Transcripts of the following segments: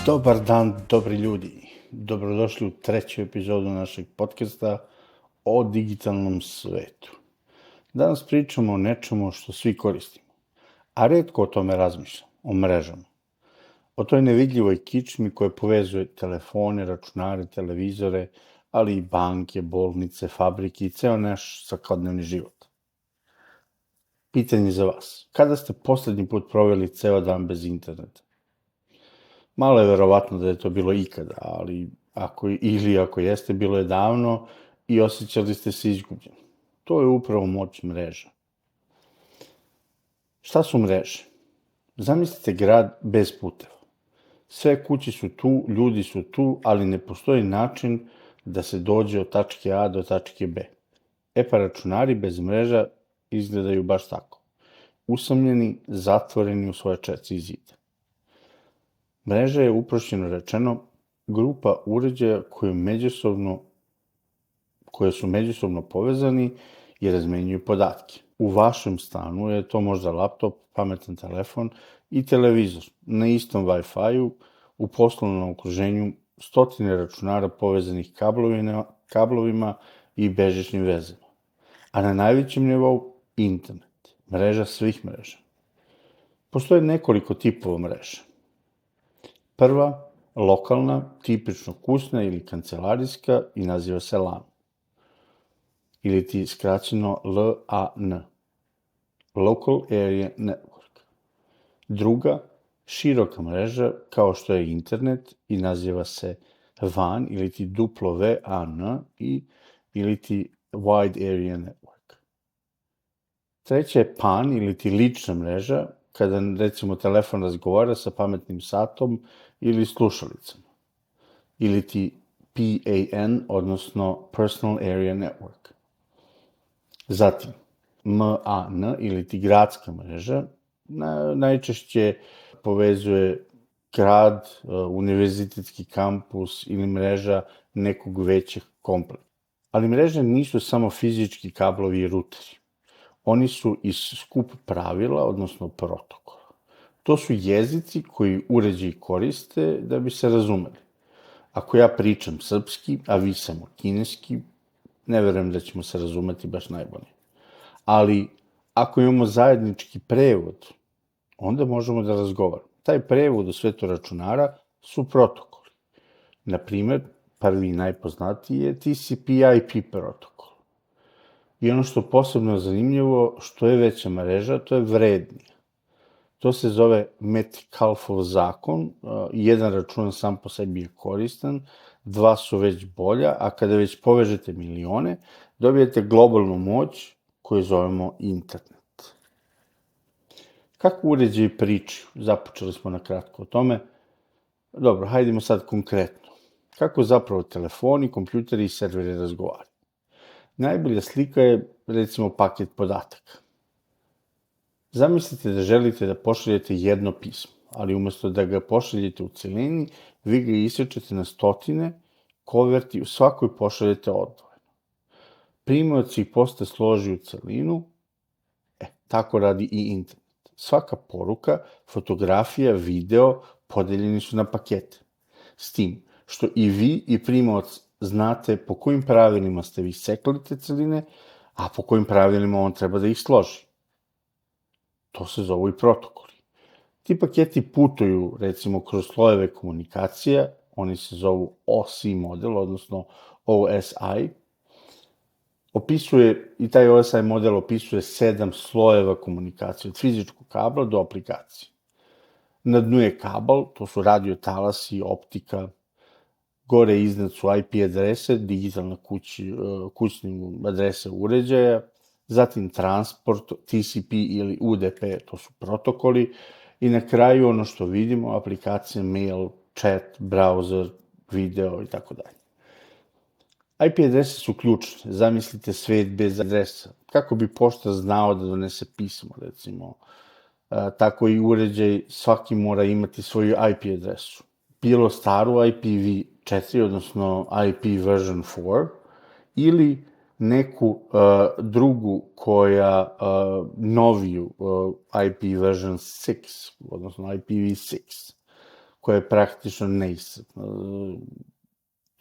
Dobar dan, dobri ljudi. Dobrodošli u treću epizodu našeg podcasta o digitalnom svetu. Danas pričamo o nečemu što svi koristimo, a retko o tome razmišljamo, o mrežama. O toj nevidljivoj kičmi koja povezuje telefone, računare, televizore, ali i banke, bolnice, fabrike i ceo naš svakodnevni život. Pitanje za vas. Kada ste poslednji put proveli ceo dan bez interneta? Malo je verovatno da je to bilo ikada, ali ako jeste, bilo je davno i osjećali ste se izgubljeno. To je upravo moć mreža. Šta su mreže? Zamislite grad bez puteva. Sve kuće su tu, ljudi su tu, ali ne postoji način da se dođe od tačke A do tačke B. Pa računari bez mreža izgledaju baš tako. Usamljeni, zatvoreni u svoje četiri zida. Mreža je, uprošćeno rečeno, grupa uređaja koje su međusobno povezani i razmenjuju podatke. U vašem stanu je to možda laptop, pametan telefon i televizor na istom Wi-Fi-u, u poslovnom okruženju stotine računara povezanih kablovima i bežičnim vezama. A na najvećem nivou internet, mreža svih mreža. Postoje nekoliko tipova mreža. Prva, lokalna, tipično kućna ili kancelarijska i naziva se LAN. Ili ti skraćeno LAN. Local Area Network. Druga, široka mreža kao što je internet i naziva se WAN ili ti WAN ili ti Wide Area Network. Treća je PAN ili ti lična mreža, kada recimo telefon razgovara sa pametnim satom ili slušalicama. Ili ti PAN, odnosno Personal Area Network. Zatim, MAN ili ti gradska mreža, najčešće povezuje grad, univerzitetski kampus ili mreža nekog većeg kompleksa. Ali mreže nisu samo fizički kablovi i ruteri. Oni su i skup pravila, odnosno protokola. To su jezici koji uređaji koriste da bi se razumeli. Ako ja pričam srpski, a vi samo kineski, ne verujem da ćemo se razumeti baš najbolje. Ali ako imamo zajednički prevod, onda možemo da razgovaramo. Taj prevod u svetu računara su protokoli. Naprimer, prvi i najpoznatiji je TCP/IP protokol. I ono što posebno zanimljivo, što je veća mreža, to je vrednija. To se zove Metcalfeov zakon, jedan račun sam po sebi je koristan, dva su već bolja, a kada već povežete milione, dobijete globalnu moć koju zovemo internet. Kako uređaji pričaju? Započeli smo na kratko o tome. Dobro, hajdemo sad konkretno. Kako zapravo telefoni, kompjuteri i serveri razgovaraju? Najbolja slika je, recimo, paket podataka. Zamislite da želite da pošaljete jedno pismo, ali umesto da ga pošaljete u celini, vi ga isečete na stotine, koverti u svakoj pošaljete odvojeno. Primaoc ih posle složi u celinu, tako radi i internet. Svaka poruka, fotografija, video podeljeni su na pakete. S tim što i vi i primaoc znate po kojim pravilima ste vi sekli te celine, a po kojim pravilima on treba da ih složi. To se zovu i protokoli. Ti paketi putuju, recimo, kroz slojeve komunikacija, oni se zovu OSI model, odnosno OSI. I taj OSI model opisuje 7 slojeva komunikacije, od fizičkog kabla do aplikacije. Na dnu je kabel, to su radiotalasi, optika, gore iznad su IP adrese, digitalna kućne adrese uređaja, zatim transport, TCP ili UDP, to su protokoli, i na kraju ono što vidimo, aplikacije, mail, chat, browser, video i tako dalje. IP adrese su ključne, zamislite svet bez adresa. Kako bi poštar znao da donese pismo, recimo? Tako i uređaj, svaki mora imati svoju IP adresu. Bilo staru IPv4, odnosno IP version 4, ili neku drugu koja noviju IP version 6, odnosno IPv6. koja je praktično neiscrpna.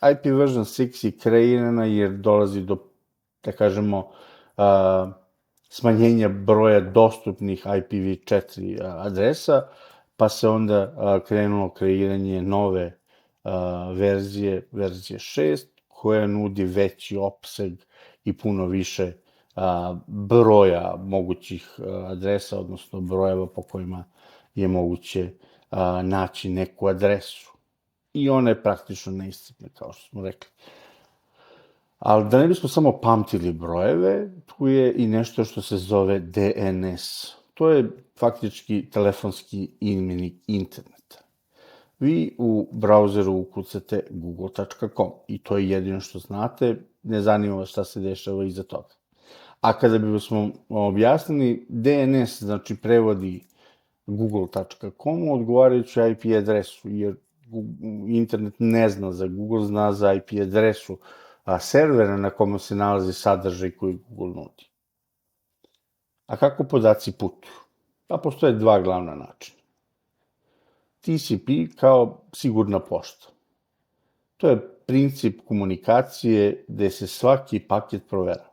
IPv6 je kreirana jer dolazi do, da kažemo, smanjenja broja dostupnih IPv4 adresa, pa se onda krenulo kreiranje nove verzije 6, koja nudi veći opseg i puno više broja mogućih adresa, odnosno brojeva po kojima je moguće naći neku adresu. I ona je praktično neiscrpna, kao što smo rekli. Ali da ne bismo samo pamtili brojeve, tu je i nešto što se zove DNS. To je faktički telefonski imenik interneta. Vi u brauzeru ukucate google.com i to je jedino što znate, ne zanima vas šta se dešava iza toga. A kada bi smo objasnili, DNS znači prevodi google.com odgovarajuću IP adresu, jer internet ne zna za Google, zna za IP adresu servera na kome se nalazi sadržaj koji Google nudi. A kako podaci putuju? Pa postoje dva glavna načina. TCP kao sigurna pošta. To je princip komunikacije gde se svaki paket proverava.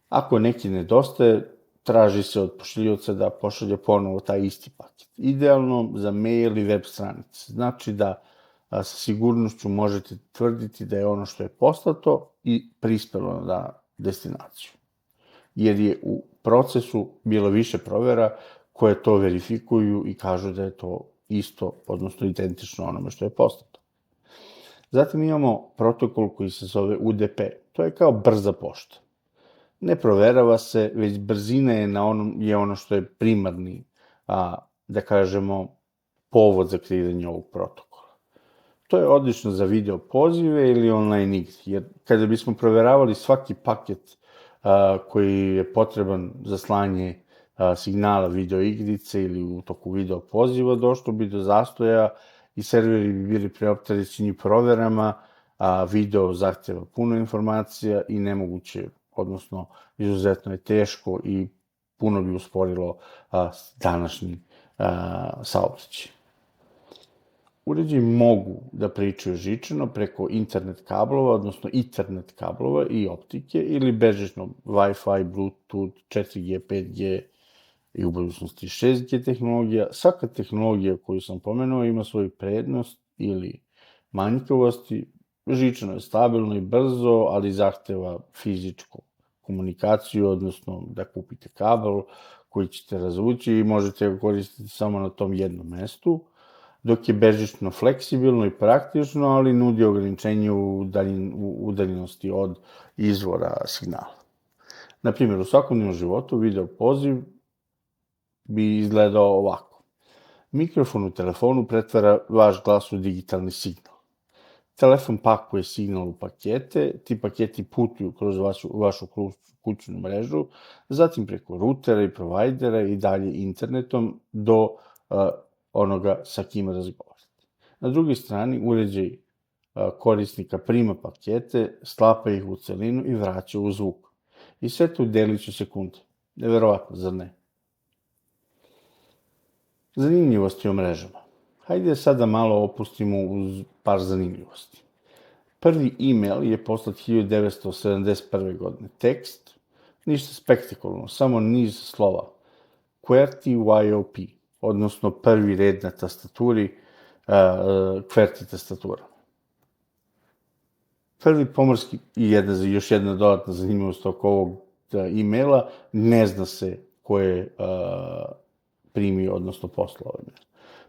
Ako neki nedostaje, traži se od pošiljoca da pošalje ponovo taj isti paket. Idealno za mail i web stranice. Znači da sa sigurnošću možete tvrditi da je ono što je poslato i prispelo na destinaciju. Jer je u procesu bilo više provera koje to verifikuju i kažu da je to isto, odnosno identično onome što je poslato. Zatim imamo protokol koji se zove UDP. To je kao brza pošta. Ne proverava se, već brzina je ono što je primarni, da kažemo, povod za kreiranje ovog protokola. To je odlično za video pozive ili online igre, jer kada bismo proveravali svaki paket koji je potreban za slanje signala video igrice ili u toku video poziva, došlo bi do zastoja i serveri bi bili preopterećeni proverama, video zahteva puno informacija i nemoguće, odnosno izuzetno je teško i puno bi usporilo današnji saobraćaj. Uređaji mogu da pričaju žičano preko internet kablova, odnosno Ethernet kablova i optike, ili bežično Wi-Fi, Bluetooth, 4G, 5G i u budućnosti 6G tehnologija. Svaka tehnologija koju sam pomenuo ima svoju prednost ili manjkavosti. Žičano je stabilno i brzo, ali zahteva fizičku komunikaciju, odnosno da kupite kabel koji ćete razvući i možete ga koristiti samo na tom jednom mestu, dok je bežično fleksibilno i praktično, ali nudi ograničenje u udaljenosti od izvora signala. Naprimjer, u svakodnevnom životu video poziv bi izgledao ovako. Mikrofon u telefonu pretvara vaš glas u digitalni signal. Telefon pakuje signal u pakete, ti paketi putuju kroz vašu kućnu mrežu, zatim preko rutera i provajdera i dalje internetom do onoga sa kim razgovarate. Na drugoj strani, uređaj korisnika prima pakete, sklapa ih u celinu i vraća u zvuk. I sve to u deliću sekunde. Neverovatno, zar ne? Zanimljivosti o mrežama. Hajde sada malo opustimo uz par zanimljivosti. Prvi e-mail je poslat 1971. godine. Tekst, ništa spektakularno, samo niz slova. QWERTY, odnosno prvi red na tastaturi, QWERTY tastatura. Prvi pomorski, i još jedna dodatna zanimljivost oko ovog e-maila, ne zna se ko je primio, odnosno poslao ovaj mail.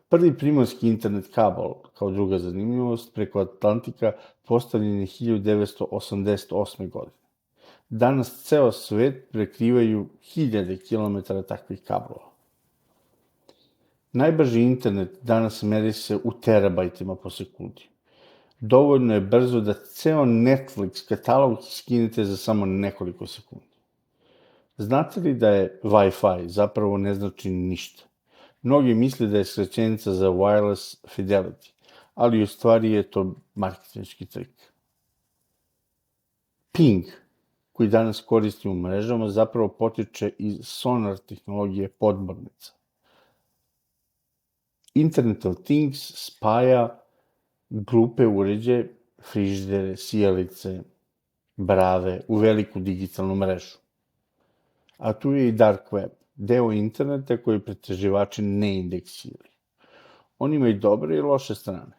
Prvi primorski internet kabel, kao druga zanimljivost, preko Atlantika postavljen je 1988. godine. Danas ceo svet prekrivaju 1000 kilometara takvih kablova. Najbrži internet danas meri se u terabajtima po sekundi. Dovoljno je brzo da ceo Netflix katalog skinete za samo nekoliko sekundi. Znate li da je Wi-Fi zapravo ne znači ništa? Mnogi misle da je skraćenica za wireless fidelity, ali u stvari je to marketinški trik. Ping, koji danas koristimo u mrežama, zapravo potiče iz sonar tehnologije podmornica. Internet of Things spaja glupe uređaje, frižidere, sijalice, brave u veliku digitalnu mrežu. A tu je i dark web, deo interneta koji pretraživači ne indeksiraju. On ima i dobre i loše strane,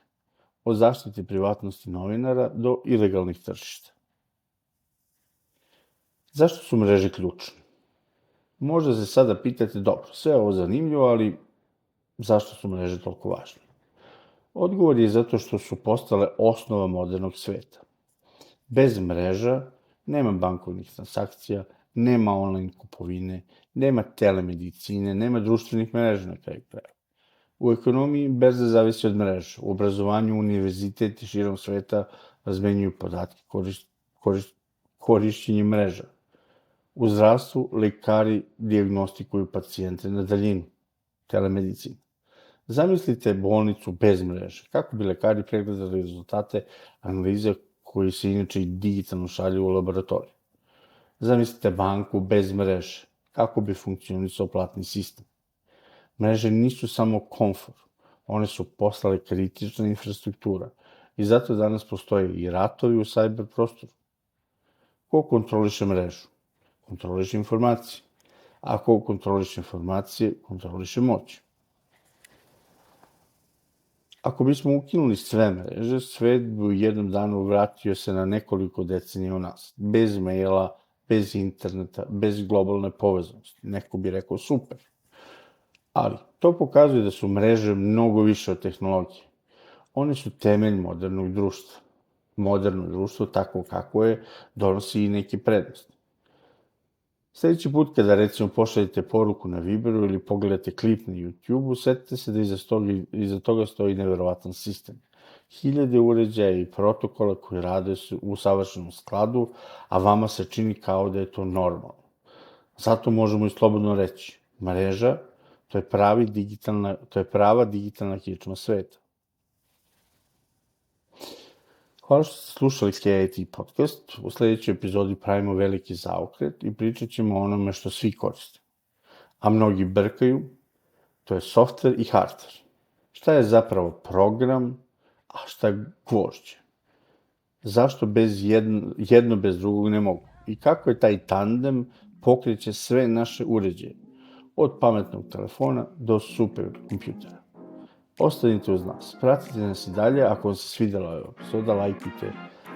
od zaštite privatnosti novinara do ilegalnih tržišta. Zašto su mreže ključne? Možda se sada pitate, dobro, sve ovo zanimljivo, ali zašto su mreže toliko važne? Odgovor je zato što su postale osnova modernog sveta. Bez mreža nema bankovnih transakcija, nema online kupovine, nema telemedicine, nema društvenih mreža na kraju krajeva. U ekonomiji berza zavisi od mreža. U obrazovanju univerziteti širom sveta razmenjuju podatke korišćenjem mreža. U zdravstvu lekari dijagnostikuju pacijente na daljinu, telemedicina. Zamislite bolnicu bez mreže. Kako bi lekari pregledali rezultate analize koji se inače i digitalno šalju u laboratoriju? Zamislite banku bez mreže. Kako bi funkcionisao platni sistem? Mreže nisu samo komfor. One su postale kritična infrastruktura. I zato danas postoje i ratovi u cyber prostoru. Ko kontroliše mrežu? Kontroliše informacije. A ko kontroliše informacije, kontroliše moć. Ako bismo ukinuli sve mreže, svet bi u jednom danu vratio se na nekoliko decenija unazad. Bez maila, bez interneta, bez globalne povezanosti. Neko bi rekao super. Ali to pokazuje da su mreže mnogo više od tehnologije. One su temelj modernog društva. Moderno društvo, takvo kako je, donosi i neke prednosti. Sljedeći put kada recimo pošaljete poruku na Viberu ili pogledate klip na YouTube-u, setite se da iza toga stoji neverovatan sistem. Hiljade uređaja i protokola koji rade u savršenom skladu, a vama se čini kao da je to normalno. Zato možemo i slobodno reći, mreža, to je prava digitalna kičma sveta. Hvala što ste slušali KIT podcast. U sljedećoj epizodi pravimo veliki zaokret i pričat ćemo o onome što svi koriste. A mnogi brkaju, to je software i hardware. Šta je zapravo program, a šta je gvožđe? Zašto jedno bez drugog ne mogu? I kako je taj tandem pokreće sve naše uređaje, od pametnog telefona do superkompjutera. Ostanite uz nas, pratite nas i dalje, ako vam se svidjela ova epizoda, lajkite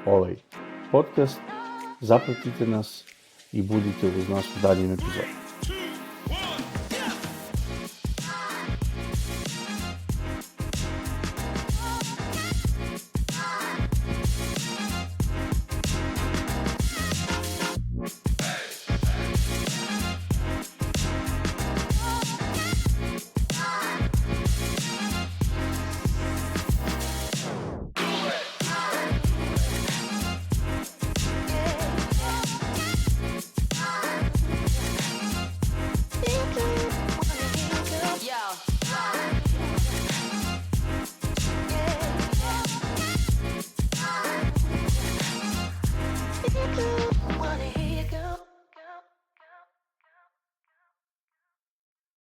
ovaj podcast, zapratite nas i budite uz nas u daljim epizodama.